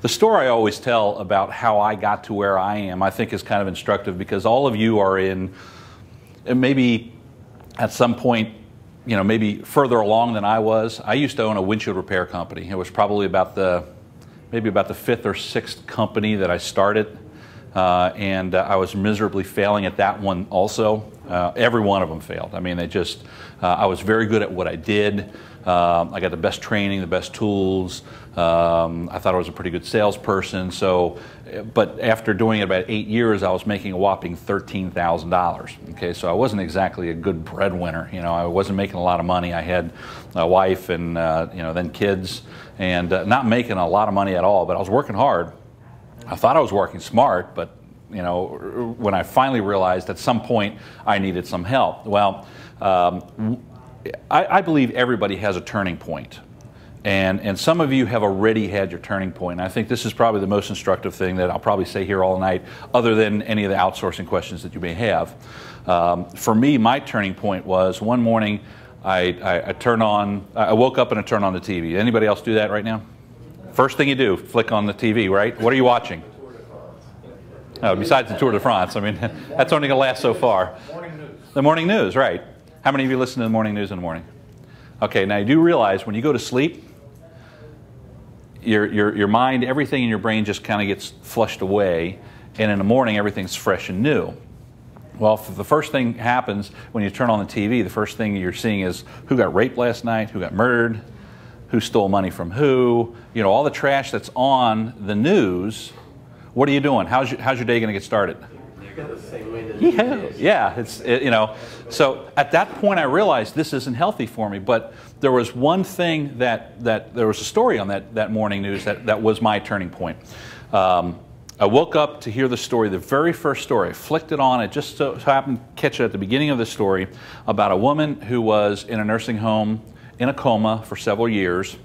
The story I always tell about how I got to where I am, I think is kind of instructive, because all of you are in, maybe at some point, you know, maybe further along than I was. I used to own a windshield repair company. It was probably maybe about the fifth or sixth company that I started. I was miserably failing at that one also. Every one of them failed. I mean, I was very good at what I did. I got the best training, the best tools. I thought I was a pretty good salesperson. But after doing it about 8 years, I was making a whopping $13,000. Okay, so I wasn't exactly a good breadwinner. You know, I wasn't making a lot of money. I had a wife and you know, then kids, and not making a lot of money at all. But I was working hard. I thought I was working smart, but you know, when I finally realized at some point I needed some help. Well, I believe everybody has a turning point. And some of you have already had your turning point. And I think this is probably the most instructive thing that I'll probably say here all night, other than any of the outsourcing questions that you may have. For me, my turning point was one morning I woke up and I turned on the TV. Anybody else do that right now? First thing you do, flick on the TV, right? What are you watching? Oh, besides the Tour de France. I mean, that's only going to last so far. Morning news. The morning news, right. How many of you listen to the morning news in the morning? Okay, now you do realize when you go to sleep, your mind, everything in your brain just kind of gets flushed away, and in the morning everything's fresh and new. Well, if the first thing happens when you turn on the TV, the first thing you're seeing is who got raped last night, who got murdered, who stole money from who, you know, all the trash that's on the news. What are you doing? How's your day going to get started? Yeah, you know. So at that point I realized this isn't healthy for me, but there was one thing that there was a story on that morning news that was my turning point. I woke up to hear the story, the very first story. I flicked it on. It just so happened to catch it at the beginning of the story about a woman who was in a nursing home in a coma for several years,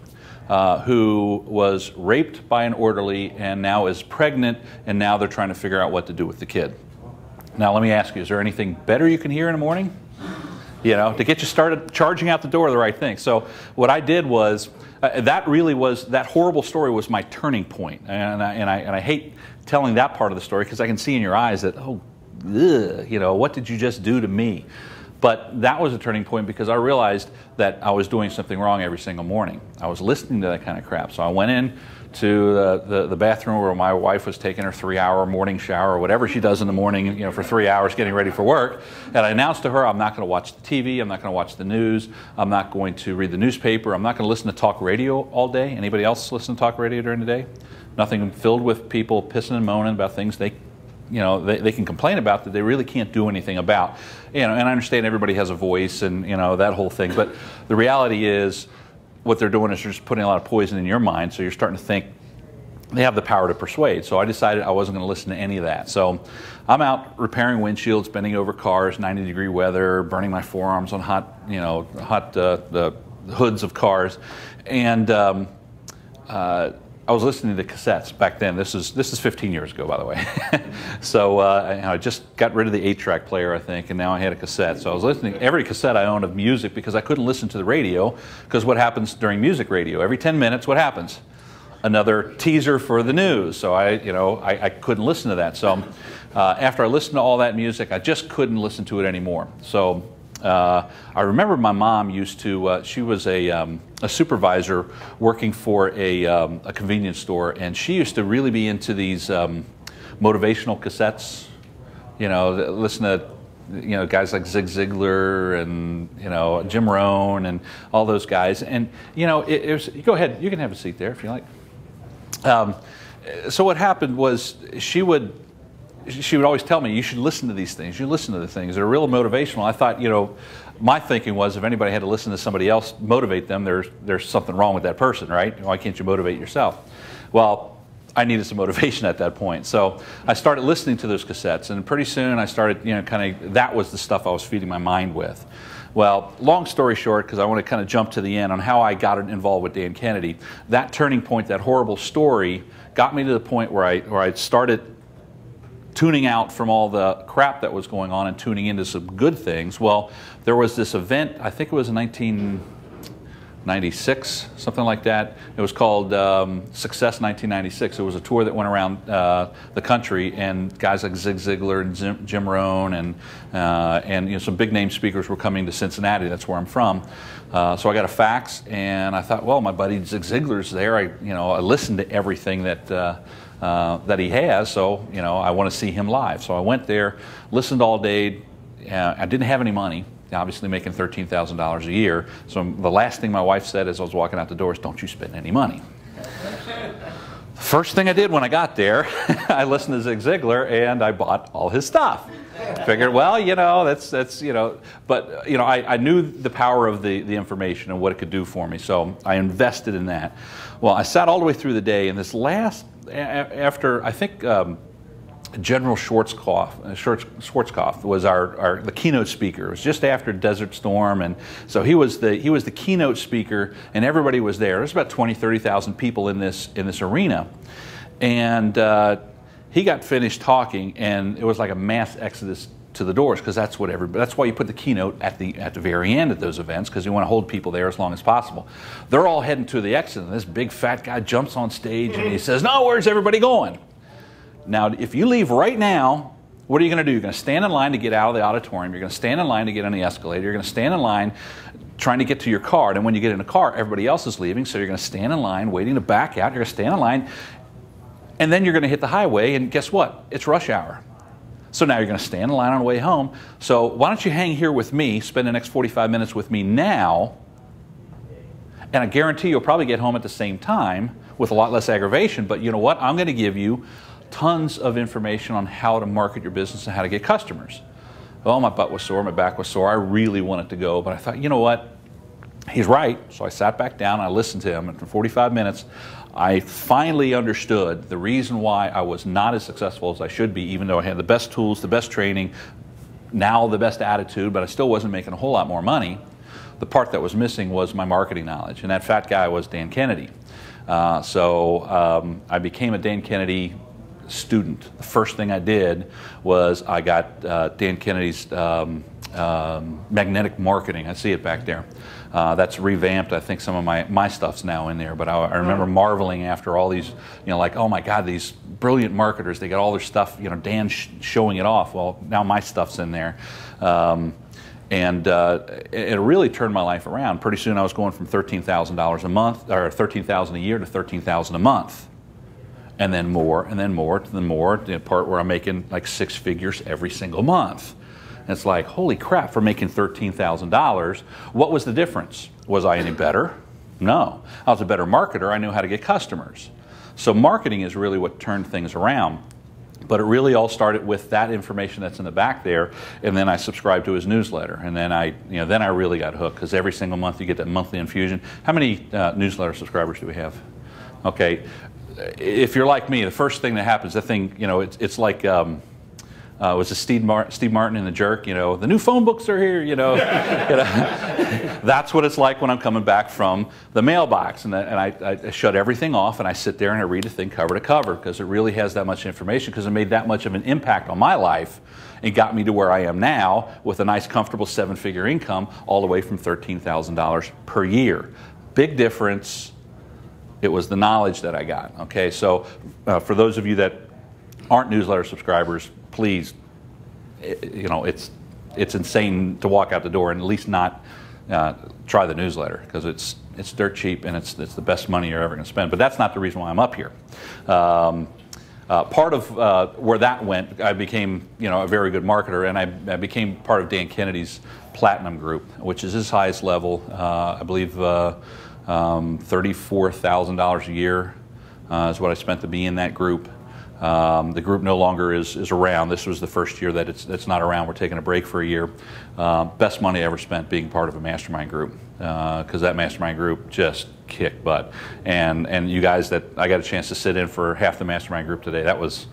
who was raped by an orderly and now is pregnant, and now they're trying to figure out what to do with the kid. Now let me ask you, is there anything better you can hear in the morning? You know, to get you started charging out the door the right thing. So what I did was, that horrible story was my turning point. And I hate telling that part of the story because I can see in your eyes that, oh, ugh, you know, what did you just do to me? But that was a turning point because I realized that I was doing something wrong every single morning. I was listening to that kind of crap. So I went in to the bathroom where my wife was taking her 3-hour morning shower, or whatever she does in the morning, you know, for 3 hours getting ready for work. And I announced to her, I'm not going to watch the TV, I'm not going to watch the news, I'm not going to read the newspaper, I'm not going to listen to talk radio all day. Anybody else listen to talk radio during the day? Nothing filled with people pissing and moaning about things they can complain about that they really can't do anything about. You know, and I understand everybody has a voice and, you know, that whole thing. But the reality is what they're doing is they're just putting a lot of poison in your mind, so you're starting to think they have the power to persuade. So I decided I wasn't going to listen to any of that. So I'm out repairing windshields, bending over cars, 90-degree weather, burning my forearms on the hoods of cars. And I was listening to cassettes back then. This is 15 years ago, by the way. So I just got rid of the 8-track player, I think, and now I had a cassette. So I was listening to every cassette I owned of music because I couldn't listen to the radio, because what happens during music radio? Every 10 minutes, what happens? Another teaser for the news. So I couldn't listen to that. So after I listened to all that music, I just couldn't listen to it anymore. So I remember my mom used to, she was a supervisor working for a convenience store, and she used to really be into these motivational cassettes, you know, listen to, you know, guys like Zig Ziglar and, you know, Jim Rohn and all those guys. And, you know, go ahead, you can have a seat there if you like. So what happened was she would always tell me, you should listen to these things. You listen to the things. They're real motivational. I thought, you know, my thinking was if anybody had to listen to somebody else motivate them, there's something wrong with that person, right? Why can't you motivate yourself? Well, I needed some motivation at that point. So I started listening to those cassettes, and pretty soon I started, you know, that was the stuff I was feeding my mind with. Well, long story short, because I want to kind of jump to the end on how I got involved with Dan Kennedy, that turning point, that horrible story, got me to the point where I started tuning out from all the crap that was going on and tuning into some good things. Well, there was this event, I think it was in 96, something like that. It was called Success 1996. It was a tour that went around the country, and guys like Zig Ziglar and Jim Rohn and some big name speakers were coming to Cincinnati. That's where I'm from. So I got a fax, and I thought, well, my buddy Zig Ziglar's there. I listened to everything that that he has, so I want to see him live. So I went there, listened all day. I didn't have any money. Obviously making $13,000 a year. So the last thing my wife said as I was walking out the door is, don't you spend any money. First thing I did when I got there, I listened to Zig Ziglar and I bought all his stuff. Figured, well, but I knew the power of the information and what it could do for me. So I invested in that. Well, I sat all the way through the day, and this last, after I think, General Schwarzkopf was the keynote speaker. It was just after Desert Storm, and so he was the keynote speaker, and everybody was there. There's about 20,000-30,000 people in this arena, and he got finished talking, and it was like a mass exodus to the doors, because that's why you put the keynote at the very end of those events, because you want to hold people there as long as possible. They're all heading to the exit, and this big fat guy jumps on stage and he says, "No, where's everybody going?" Now, if you leave right now, what are you going to do? You're going to stand in line to get out of the auditorium. You're going to stand in line to get on the escalator. You're going to stand in line trying to get to your car. And when you get in the car, everybody else is leaving, so you're going to stand in line waiting to back out. You're going to stand in line, and then you're going to hit the highway, and guess what? It's rush hour. So now you're going to stand in line on the way home. So why don't you hang here with me, spend the next 45 minutes with me now, and I guarantee you'll probably get home at the same time with a lot less aggravation, but you know what? I'm going to give you tons of information on how to market your business and how to get customers. Well, my butt was sore, my back was sore. I really wanted to go, but I thought, you know what? He's right. So I sat back down and I listened to him, and for 45 minutes, I finally understood the reason why I was not as successful as I should be, even though I had the best tools, the best training, now the best attitude, but I still wasn't making a whole lot more money. The part that was missing was my marketing knowledge, and that fat guy was Dan Kennedy. So I became a Dan Kennedy student. The first thing I did was I got Dan Kennedy's magnetic marketing. I see it back there. That's revamped. I think some of my stuff's now in there, but I remember marveling after all these, like, oh my God, these brilliant marketers, they got all their stuff, Dan showing it off. Well, now my stuff's in there. And it really turned my life around. Pretty soon I was going from $13,000 a month, or $13,000 a year, to $13,000 a month. And then more, and then more, and then more, to the part where I'm making like 6 figures every single month. And it's like, holy crap, for making $13,000, what was the difference? Was I any better? No. I was a better marketer. I knew how to get customers. So marketing is really what turned things around. But it really all started with that information that's in the back there, and then I subscribed to his newsletter, and then I really got hooked, because every single month you get that monthly infusion. How many newsletter subscribers do we have? Okay. If you're like me, the first thing that happens, that thing, it's like, was it Steve Martin in The Jerk? The new phone books are here. That's what it's like when I'm coming back from the mailbox, and I shut everything off and I sit there and I read the thing cover to cover, because it really has that much information, because it made that much of an impact on my life and got me to where I am now with a nice, comfortable 7-figure income, all the way from $13,000 per year. Big difference. It was the knowledge that I got. Okay, so for those of you that aren't newsletter subscribers, please, it's insane to walk out the door and at least not try the newsletter, because it's dirt cheap and it's the best money you're ever going to spend. But that's not the reason why I'm up here. Part of where that went, I became a very good marketer, and I became part of Dan Kennedy's Platinum group, which is his highest level. I believe $34,000 a year is what I spent to be in that group. The group no longer is around. This was the first year that it's not around. We're taking a break for a year. Best money I ever spent being part of a mastermind group, because that mastermind group just kicked butt. And you guys that I got a chance to sit in for half the mastermind group today, that was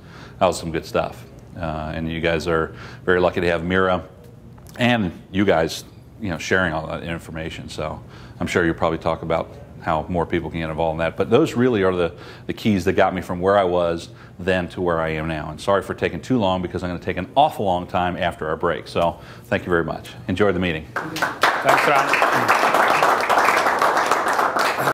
some good stuff. And you guys are very lucky to have Mira and you guys sharing all that information. So I'm sure you'll probably talk about how more people can get involved in that. But those really are the keys that got me from where I was then to where I am now. And sorry for taking too long, because I'm going to take an awful long time after our break. So thank you very much. Enjoy the meeting. Thanks, Ron.